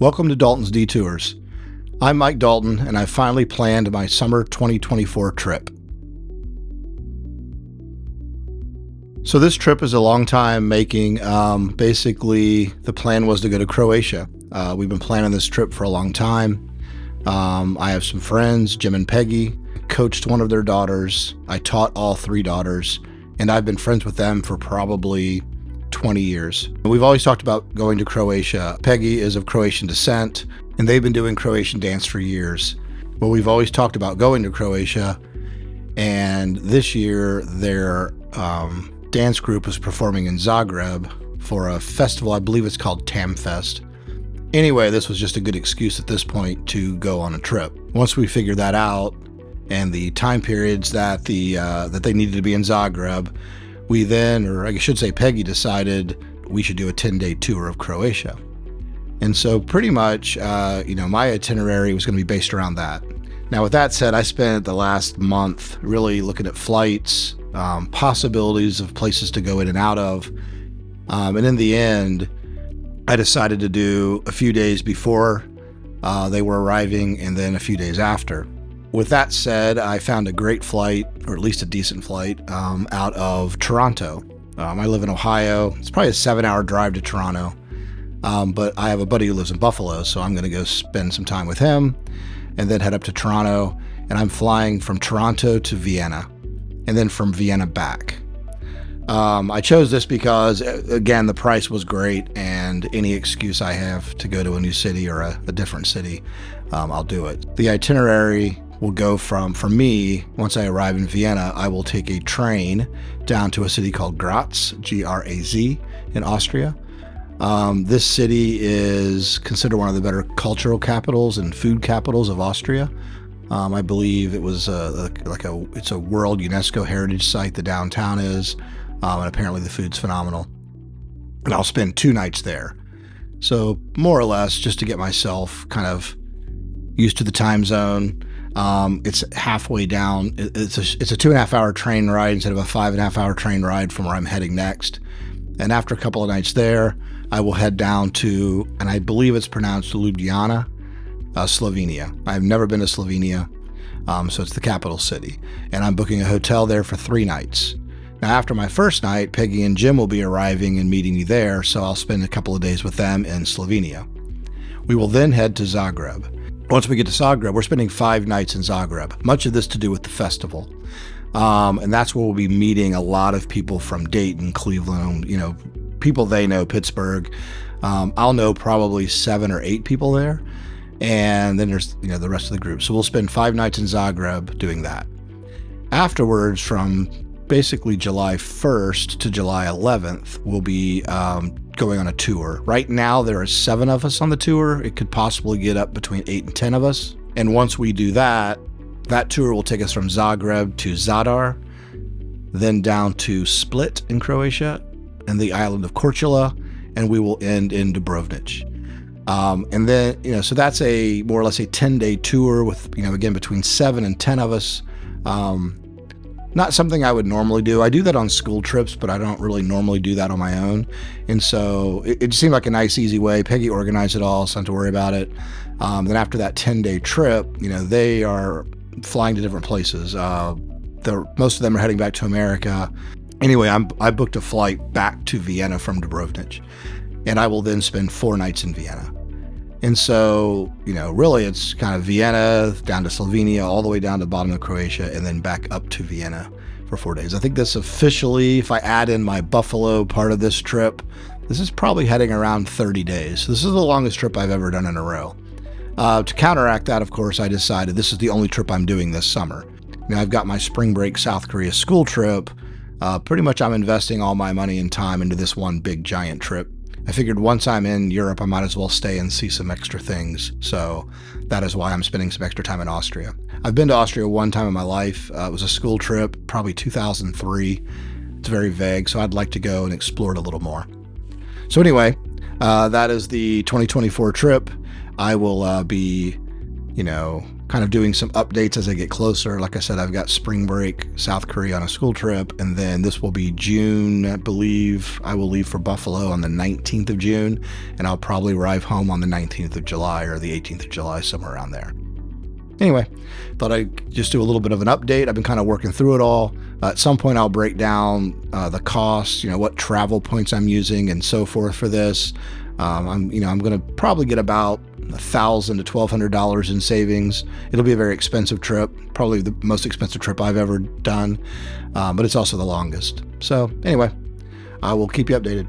Welcome to Dalton's Detours. I'm Mike Dalton, and I finally planned my summer 2024 trip. So this trip is a long time making. Basically, the plan was to go to Croatia. We've been planning this trip for a long time. I have some friends, Jim and Peggy, coached one of their daughters. I taught all three daughters, and I've been friends with them for probably 20 years. We've always talked about going to Croatia. Peggy is of Croatian descent, and they've been doing Croatian dance for years. Well, we've always talked about going to Croatia, and this year their dance group was performing in Zagreb for a festival. I believe it's called Tamfest. Anyway, this was just a good excuse at this point to go on a trip. Once we figured that out and the time periods that they needed to be in Zagreb, we then, or I should say Peggy, decided we should do a 10-day tour of Croatia. And so pretty much, my itinerary was going to be based around that. Now, with that said, I spent the last month really looking at flights, possibilities of places to go in and out of. And in the end, I decided to do a few days before they were arriving and then a few days after. With that said, I found a great flight, or at least a decent flight, out of Toronto. I live in Ohio. It's probably a 7-hour drive to Toronto. But I have a buddy who lives in Buffalo, so I'm going to go spend some time with him and then head up to Toronto. And I'm flying from Toronto to Vienna and then from Vienna back. I chose this because, again, the price was great, and any excuse I have to go to a new city or a different city, I'll do it. The itinerary will go from me, once I arrive in Vienna, I will take a train down to a city called Graz, Graz, in Austria. This city is considered one of the better cultural capitals and food capitals of Austria. I believe it was it's a World UNESCO Heritage Site, the downtown is, and apparently the food's phenomenal. And I'll spend 2 nights there. So more or less just to get myself kind of used to the time zone. It's halfway down. It's a 2.5-hour train ride instead of a 5.5-hour train ride from where I'm heading next. And after a couple of nights there, I will head down to, and I believe it's pronounced Ljubljana, Slovenia. I've never been to Slovenia, so it's the capital city. And I'm booking a hotel there for 3 nights. Now, after my first night, Peggy and Jim will be arriving and meeting me there, so I'll spend a couple of days with them in Slovenia. We will then head to Zagreb. Once we get to Zagreb, we're spending 5 nights in Zagreb, much of this to do with the festival. And that's where we'll be meeting a lot of people from Dayton, Cleveland, people they know, Pittsburgh. I'll know probably 7 or 8 people there. And then there's, the rest of the group. So we'll spend 5 nights in Zagreb doing that. Afterwards, from basically July 1st to July 11th, we'll be going on a tour. Right now, there are 7 of us on the tour. It could possibly get up between 8 and 10 of us. And once we do that, that tour will take us from Zagreb to Zadar, then down to Split in Croatia and the island of Korčula, and we will end in Dubrovnik. And then, so that's more or less a 10-day tour with, again, between 7 and 10 of us. Not something I would normally do. I do that on school trips, but I don't really normally do that on my own. And so it seemed like a nice, easy way. Peggy organized it all, so I don't have to worry about it. Then after that 10-day trip, they are flying to different places. Most of them are heading back to America. Anyway, I booked a flight back to Vienna from Dubrovnik, and I will then spend 4 nights in Vienna. And so, really it's kind of Vienna down to Slovenia, all the way down to the bottom of Croatia, and then back up to Vienna for 4 days. I think this officially, if I add in my Buffalo part of this trip, this is probably heading around 30 days. This is the longest trip I've ever done in a row. To counteract that, of course, I decided this is the only trip I'm doing this summer. Now, I've got my spring break South Korea school trip. Pretty much I'm investing all my money and time into this one big giant trip. I figured once I'm in Europe, I might as well stay and see some extra things. So that is why I'm spending some extra time in Austria. I've been to Austria one time in my life. It was a school trip, probably 2003. It's very vague, so I'd like to go and explore it a little more. So anyway, that is the 2024 trip. I will be, kind of doing some updates as I get closer. Like I said, I've got spring break, South Korea on a school trip, and then this will be June, I believe. I will leave for Buffalo on the 19th of June, and I'll probably arrive home on the 19th of July or the 18th of July, somewhere around there. Anyway, thought I'd just do a little bit of an update. I've been kind of working through it all. At some point, I'll break down the costs, what travel points I'm using and so forth for this. I'm going to probably get about $1,000 to $1,200 in savings. It'll be a very expensive trip, probably the most expensive trip I've ever done, but it's also the longest. So anyway, I will keep you updated.